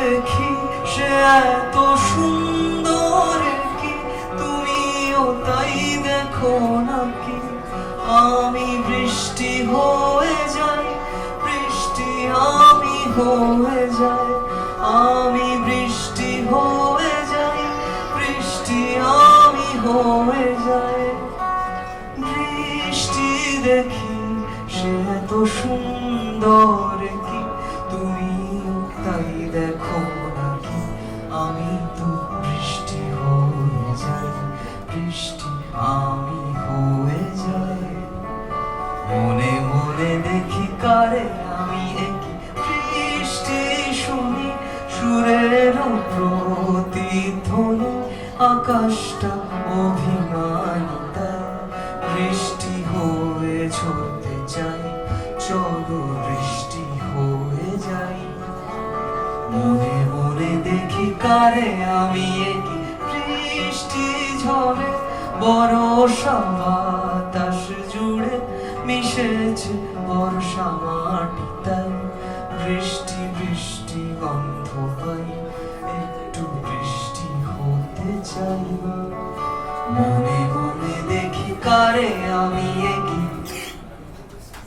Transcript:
দেখি সে এত সুন্দর কি তুমিও তাই দেখো নাকি? আমি বৃষ্টি হয়ে যাই, বৃষ্টি আমি হয়ে যাই, আমি বৃষ্টি হয়ে যাই, বৃষ্টি আমি হয়ে যাই। বৃষ্টি দেখি সে এত সুন্দর কি তুমিও তাই দেখো নাকি? আমি তো বৃষ্টি হয়ে যাই, বৃষ্টি আমি হয়ে যাই। মনে মনে দেখি কারে আমি একই বৃষ্টি শুনি, সুরের প্রতিধ্বনি আকাশটা অভিমানী তাই। বৃষ্টি হয়ে ঝরতে চাই, চলো বৃষ্টি হয়ে যাই। মনে মনে দেখি কারে আমি একই বৃষ্টি ঝরে, বর্ষা বাতাস জুড়ে মিশেছে বর্ষা মাটি তাই। বৃষ্টি বৃষ্টি গন্ধ পাই, একটু বৃষ্টি হতে চাই। মনে মনে দেখি কারে আমি